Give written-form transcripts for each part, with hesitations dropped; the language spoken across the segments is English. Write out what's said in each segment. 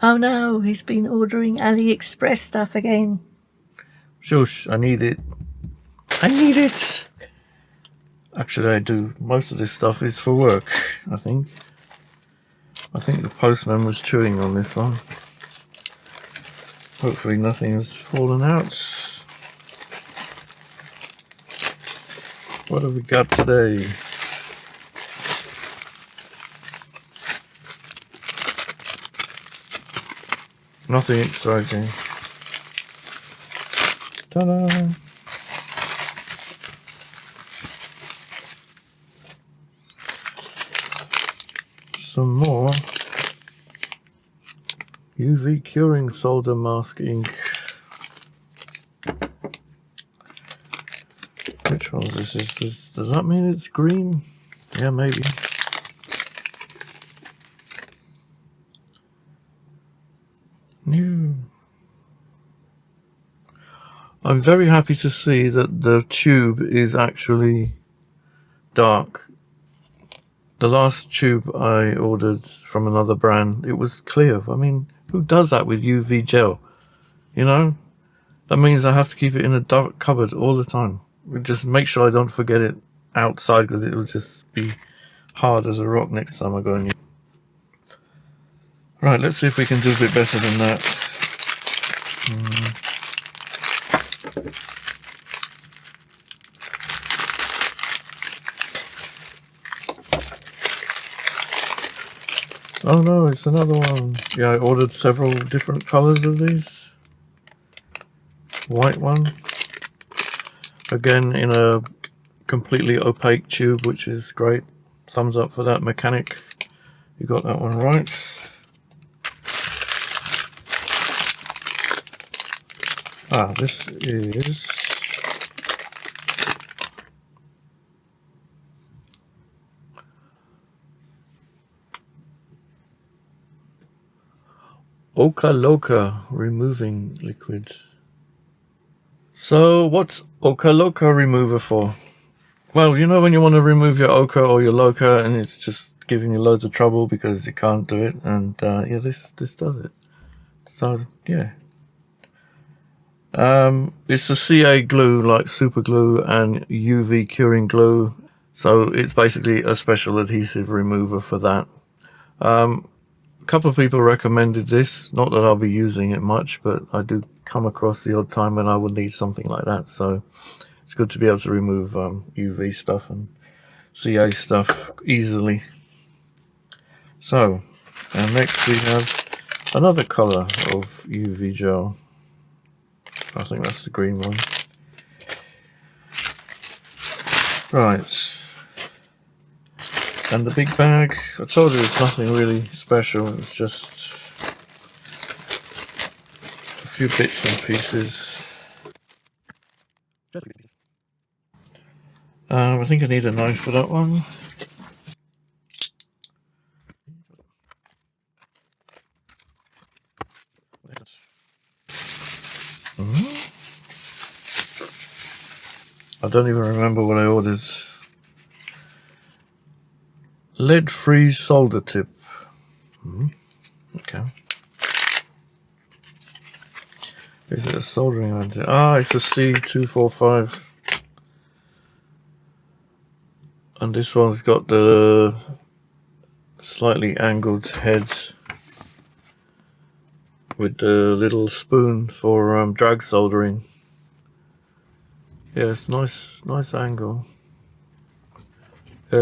Oh no, he's been ordering AliExpress stuff again. Shush, I need it. I need it! Actually, I do. Most of this stuff is for work, I think. I think the postman was chewing on this one. Hopefully nothing has fallen out. What have we got today? Nothing exciting. Ta-da! Some more UV curing solder mask ink. Which one is this? Does that mean it's green? Yeah, maybe. New. I'm very happy to see that the tube is actually dark. The last tube I ordered from another brand, it was clear. I mean, who does that with UV gel? You know? That means I have to keep it in a dark cupboard all the time. Just make sure I don't forget it outside, because it will just be hard as a rock next time I go and use it. Right, let's see if we can do a bit better than that. Oh no, it's another one. Yeah, I ordered several different colors of these. White one. Again, in a completely opaque tube, which is great. Thumbs up for that, mechanic. You got that one right. Ah, this is Oka Loka removing liquid. So what's Oka Loka remover for? Well, you know when you want to remove your Oka or your Loka and it's just giving you loads of trouble because you can't do it, and yeah, this does it. So yeah. It's a CA glue, like super glue and UV curing glue. So it's basically a special adhesive remover for that. A couple of people recommended this, not that I'll be using it much, but I do come across the odd time when I would need something like that, so it's good to be able to remove UV stuff and CA stuff easily. So, and next we have another color of UV gel. I think that's the green one. Right. And the big bag, I told you it's nothing really special, it's just a few bits and pieces. I think I need a knife for that one. I don't even remember what I ordered. Lead-free solder tip. Okay. Is it a soldering iron? Ah, it's a C245. And this one's got the slightly angled head with the little spoon for drag soldering. Yeah, it's nice angle.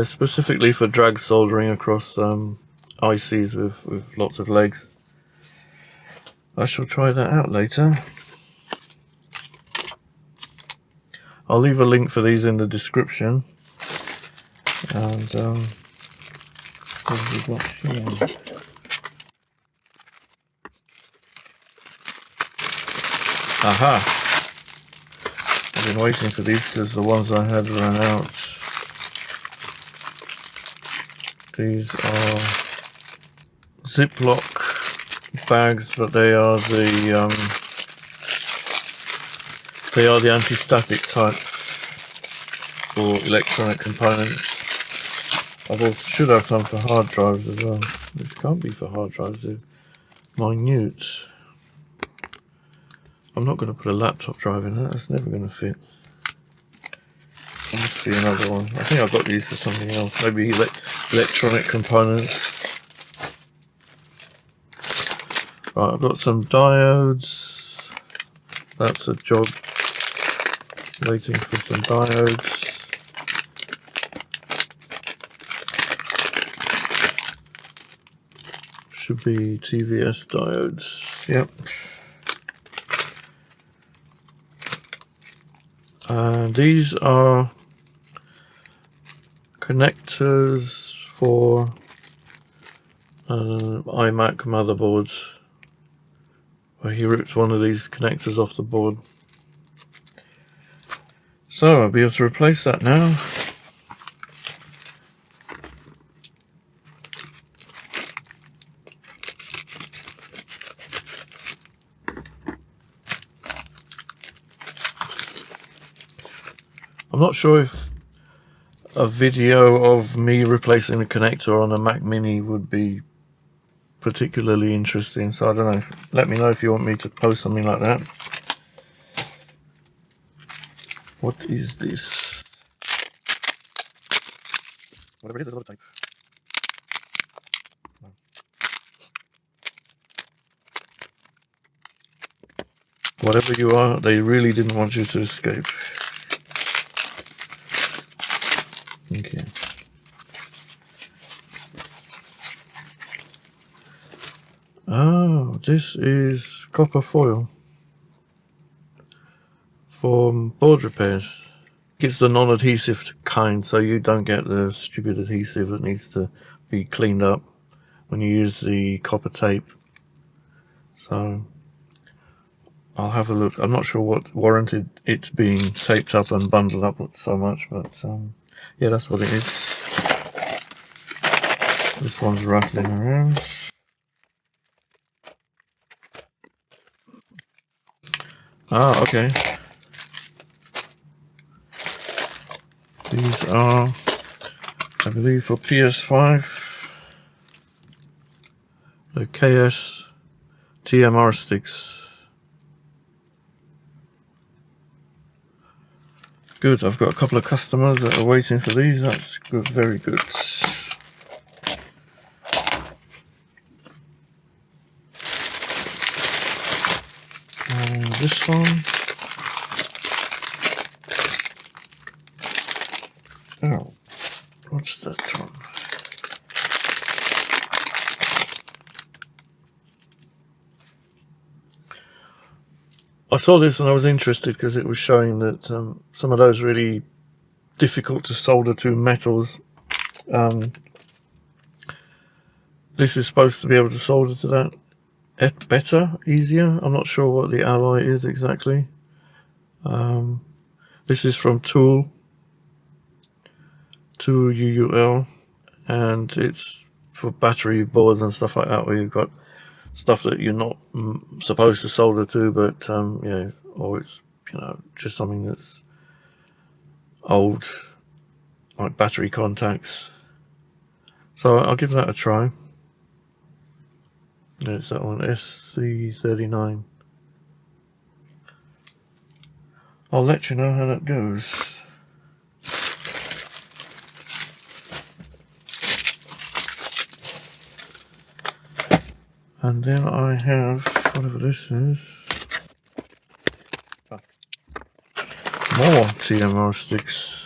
Specifically for drag soldering across ICs with lots of legs. I shall try that out later. I'll leave a link for these in the description. And what have we got here? Aha! I've been waiting for these because the ones I had ran out. These are Ziploc bags, but they are the anti-static type for electronic components. I should have some for hard drives as well. It can't be for hard drives. minute. I'm not going to put a laptop drive in that. That's never going to fit. There must be another one. I think I got these for something else. Maybe electronic components. Right, I've got some diodes. That's a job. Waiting for some diodes. Should be TVS diodes. Yep. And these are connectors for iMac motherboards, where he ripped one of these connectors off the board. So I'll be able to replace that now. I'm not sure if a video of me replacing the connector on a Mac Mini would be particularly interesting, so I don't know. Let me know if you want me to post something like that. What is this? Whatever it is, there's a lot of tape. Whatever you are, they really didn't want you to escape. Okay. Oh, this is copper foil for board repairs. It's the non-adhesive kind, so you don't get the stupid adhesive that needs to be cleaned up when you use the copper tape. So I'll have a look. I'm not sure what warranted it's being taped up and bundled up so much, but yeah, that's what it is. This one's rattling around. Ah, okay. These are, I believe, for PS5. The KS TMR sticks. Good, I've got a couple of customers that are waiting for these. That's good, very good. And this one. Oh, what's that one? I saw this and I was interested because it was showing that some of those really difficult to solder to metals, this is supposed to be able to solder to that better, easier. I'm not sure what the alloy is exactly. This is from Tool UUL, and it's for battery boards and stuff like that, where you've got stuff that you're not supposed to solder to, but yeah, or it's just something that's old, like battery contacts. So I'll give that a try. It's that one, SC39. I'll let you know how that goes. And then I have, whatever this is, more TMR sticks.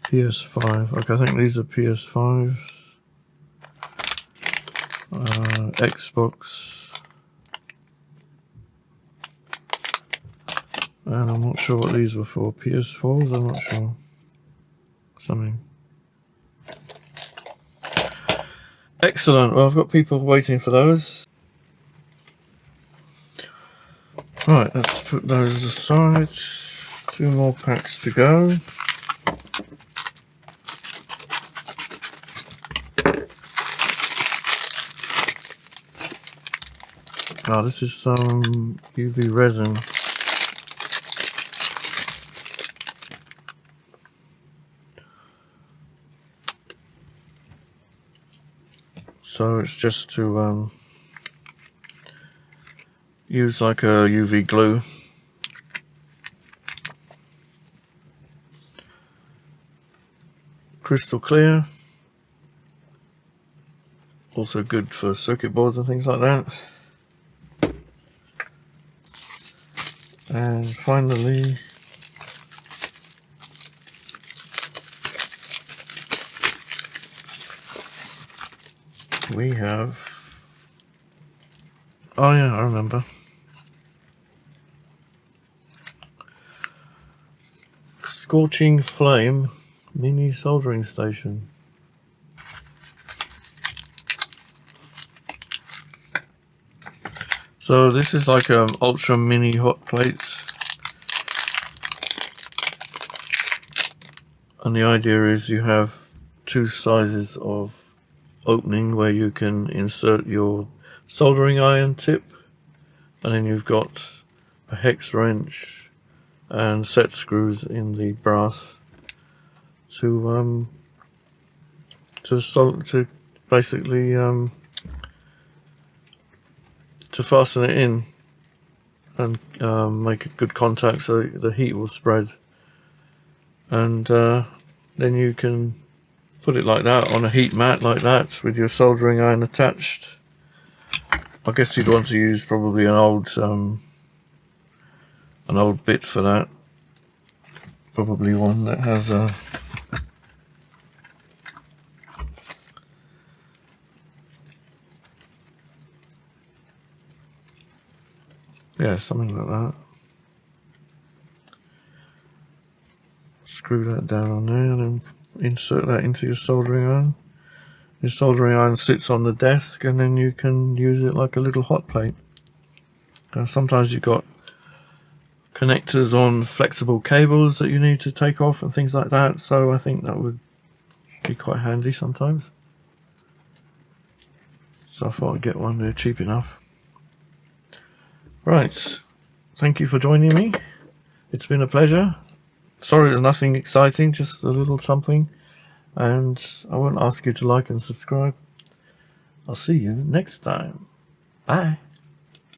PS5, okay, I think these are PS5s. Xbox. And I'm not sure what these were for. PS4s, I'm not sure. Something. Excellent. Well, I've got people waiting for those. Right, let's put those aside. 2 more packs to go. Oh, this is some UV resin. So it's just to use like a UV glue. Crystal clear. Also good for circuit boards and things like that. And finally, we have, oh yeah, I remember. Scorching Flame mini soldering station. So this is like ultra mini hot plates, and the idea is you have two sizes of opening where you can insert your soldering iron tip, and then you've got a hex wrench and set screws in the brass to basically to fasten it in and make a good contact so the heat will spread, and then you can put it like that on a heat mat like that with your soldering iron attached. I guess you'd want to use probably an old bit for that, probably one that has a something like that. Screw that down on there and then insert that into your soldering iron. Your soldering iron sits on the desk, and then you can use it like a little hot plate. Sometimes you've got connectors on flexible cables that you need to take off and things like that, so I think that would be quite handy sometimes. So I thought I'd get one, they're cheap enough. Right, thank you for joining me. It's been a pleasure. Sorry there's nothing exciting, just a little something. And I won't ask you to like and subscribe. I'll see you next time. Bye.